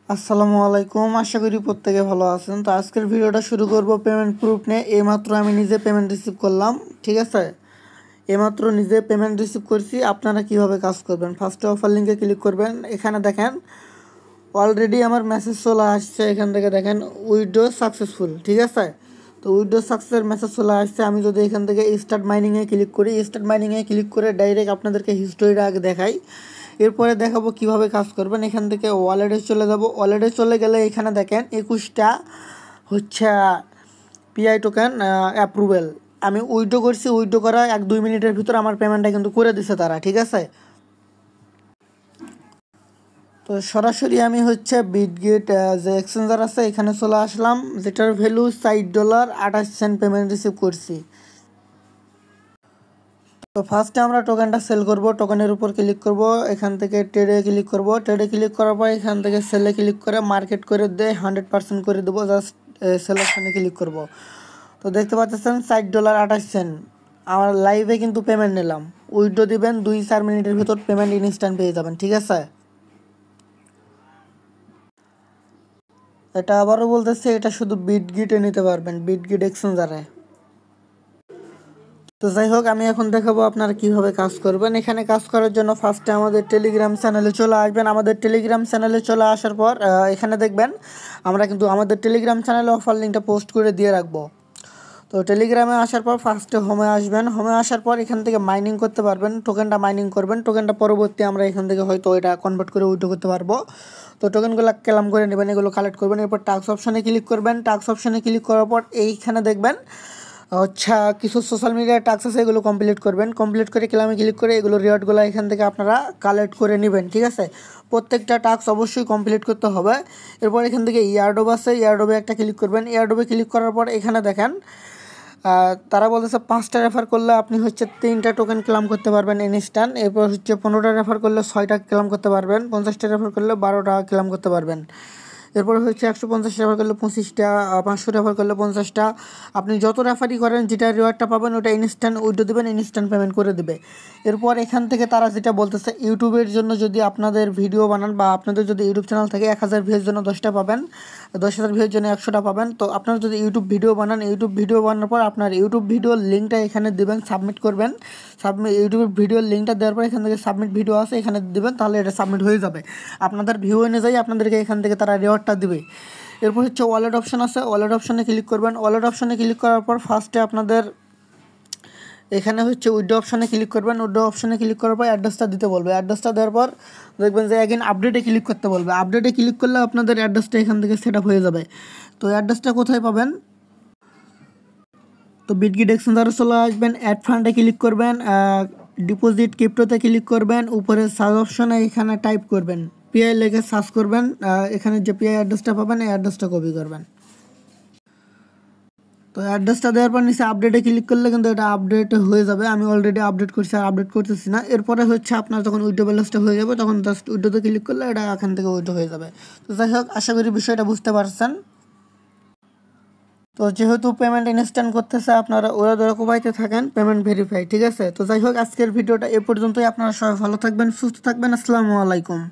আসসালামু আলাইকুম, আশা করি প্রত্যেকে ভালো আছেন। তো আজকের ভিডিওটা শুরু করব পেমেন্ট প্রুফ নিয়ে। এইমাত্র আমি নিজে পেমেন্ট রিসিভ করলাম, ঠিক আছে। এইমাত্র নিজে পেমেন্ট রিসিভ করছি। আপনারা কিভাবে কাজ করবেন, ফার্স্টে অফার লিঙ্কে ক্লিক করবেন। এখানে দেখেন অলরেডি আমার মেসেজ চলে আসছে। এখান থেকে দেখেন উইথড্র সাকসেসফুল, ঠিক আছে। তো উইথড্র সাকসেসের মেসেজ চলে আসছে। আমি যদি এখান থেকে স্টার্ট মাইনিংয়ে ক্লিক করি, স্টার্ট মাইনিংয়ে ক্লিক করে ডাইরেক্ট আপনাদেরকে হিস্টোরিটা আগে দেখাই, এরপরে দেখাবো কিভাবে কাজ করবেন। এখান থেকে ওয়ালেটে চলে যাব। ওয়ালেটে চলে গেলে এখানে দেখেন 21টা হচ্ছে পিআই টোকেন অ্যাপ্রুভেল। আমি উইথড্র করছি, উইথড্র করা 1-2 মিনিটের ভিতর আমার পেমেন্টটা কিন্তু করে দিছে তারা, ঠিক আছে। তো সরাসরি আমি হচ্ছে বিটগেট যে এক্সচেঞ্জার আছে এখানে চলে আসলাম, যেটার ভ্যালু $60.28 পেমেন্ট রিসিভ করছি। তো ফার্স্টে আমরা টোকেনটা সেল করব। টোকেনের উপর ক্লিক করব, এখান থেকে ট্রেডে ক্লিক করব। ট্রেডে ক্লিক করার পর এখান থেকে সেলে ক্লিক করে মার্কেট করে দিয়ে 100% করে দেবো। জাস্ট সেল অপশানে ক্লিক করব। তো দেখতে পাচ্ছেন $60.28 আমার লাইভে কিন্তু পেমেন্ট নিলাম। উইথড্র দিবেন 2-4 মিনিটের ভিতর পেমেন্ট ইনস্ট্যান্ট পেয়ে যাবেন, ঠিক আছে। এটা আবারও বলতেছে, এটা শুধু বিটগিটে নিতে পারবেন, বিটগিট এক্সচেঞ্জারে। তো যাই হোক, আমি এখন দেখাবো আপনারা কিভাবে কাজ করবেন। এখানে কাজ করার জন্য ফার্স্টে আমাদের টেলিগ্রাম চ্যানেলে চলে আসবেন। আমাদের টেলিগ্রাম চ্যানেলে চলে আসার পর এখানে দেখবেন আমরা কিন্তু আমাদের টেলিগ্রাম চ্যানেলে অফার লিঙ্কটা পোস্ট করে দিয়ে রাখবো। তো টেলিগ্রামে আসার পর ফার্স্টে হোমে আসবেন। হোমে আসার পর এখান থেকে মাইনিং করতে পারবেন, টোকেনটা মাইনিং করবেন। টোকেনটা পরবর্তী আমরা এখান থেকে হয়তো এটা কনভার্ট করে উইথড্র করতে পারবো। তো টোকেনগুলো ক্লেম করে নেবেন, এগুলো কালেক্ট করবেন। এরপর টাস্ক অপশানে ক্লিক করবেন। টাস্ক অপশানে ক্লিক করার পর এইখানে দেখবেন আচ্ছা কিছু সোশ্যাল মিডিয়ার টাস্ক আছে, এগুলো কমপ্লিট করবেন। কমপ্লিট করে ক্লেমে ক্লিক করে এগুলো রিওয়ার্ডগুলো এখান থেকে আপনারা কালেক্ট করে নেবেন, ঠিক আছে। প্রত্যেকটা টাস্ক অবশ্যই কমপ্লিট করতে হবে। এরপর এখান থেকে ইয়ারডোব আছে, ইয়ারডোবে একটা ক্লিক করবেন। ইয়ারডোবে ক্লিক করার পর এখানে দেখেন তারা বলতেছে 5টা রেফার করলে আপনি হচ্ছে 3টা টোকেন ক্লেম করতে পারবেন ইনস্ট্যান্ট। এরপর হচ্ছে 15টা রেফার করলে 6টা ক্লেম করতে পারবেন। 50টা রেফার করলে 12টা ক্লেম করতে পারবেন। এরপর হচ্ছে 150 রেফার করলে 25টা, 500 রেফার করলে 50টা। আপনি যত রেফারই করেন যেটা রিওয়ার্ডটা পাবেন ওটা ইনস্ট্যান্ট উইথড্র দেবেন, ইনস্ট্যান্ট পেমেন্ট করে দেবে। এরপর এখান থেকে তারা যেটা বলতেছে, ইউটিউবের জন্য যদি আপনাদের ভিডিও বানান বা আপনাদের যদি ইউটিউব চ্যানেল থাকে 1000 ভিউয়ের জন্য 10টা পাবেন, 10,000 ভিউয়ের জন্য 100টা পাবেন। তো আপনারা যদি ইউটিউব ভিডিও বানান, ইউটিউব ভিডিও বানানোর পর আপনার ইউটিউব ভিডিওর লিঙ্কটা এখানে দেবেন, সাবমিট করবেন। ইউটিউবের ভিডিওর লিঙ্কটা দেওয়ার পর এখান থেকে সাবমিট ভিডিও আছে এখানে দেবেন, তাহলে এটা সাবমিট হয়ে যাবে। আপনাদের ভিউ অনুযায়ী আপনাদেরকে এখান থেকে তারা রিওয়ার্ডটা দিবে। এরপর হচ্ছে ওয়ালেট অপশান আছে, ওয়ালেট অপশানে ক্লিক করবেন। ওয়ালেট অপশানে ক্লিক করার পর ফার্স্টে আপনাদের এখানে হচ্ছে উইথড্র অপশানে ক্লিক করবেন। উইথড্র অপশানে ক্লিক করার পর অ্যাড্রেসটা দিতে বলবে। অ্যাড্রেসটা দেওয়ার পর দেখবেন যে অ্যাগেন আপডেটে ক্লিক করতে বলবে। আপডেটে ক্লিক করলে আপনাদের অ্যাড্রেসটা এখান থেকে সেট আপ হয়ে যাবে। তো অ্যাড্রেসটা কোথায় পাবেন, তো বিটগেট এক্সচেঞ্জারে চলে আসবেন, অ্যাড ফান্ডে ক্লিক করবেন, ডিপোজিট ক্রিপ্টোতে ক্লিক করবেন। উপরে সার্চ অপশানে এখানে টাইপ করবেন পিআই লেগে সার্চ করবেন। এখানে যে পিআই অ্যাড্রেসটা পাবেন এই অ্যাড্রেসটা কপি করবেন। তো অ্যাড্রেসটা দেওয়ার পর নিচে আপডেটে ক্লিক করলে কিন্তু এটা আপডেট হয়ে যাবে। আমি অলরেডি আপডেট করছি, আর আপডেট করতেছি না। এরপরে হচ্ছে আপনার যখন উইথড্র ব্যালেন্সটা হয়ে যাবে তখন জাস্ট উইথড্রোতে ক্লিক করলে এটা এখান থেকে উইথড্র হয়ে যাবে। তো যাই হোক, আশা করি বিষয়টা বুঝতে পারছেন। তো যেহেতু পেমেন্ট ইনস্ট্যান্ট করতেছে, আপনারা ওরা ধরে কোবাইতে থাকেন পেমেন্ট ভেরিফাই, ঠিক আছে। তো যাই হোক, আজকের ভিডিওটা এ পর্যন্তই। আপনারা সবাই ভালো থাকবেন, সুস্থ থাকবেন। আসসালামু আলাইকুম।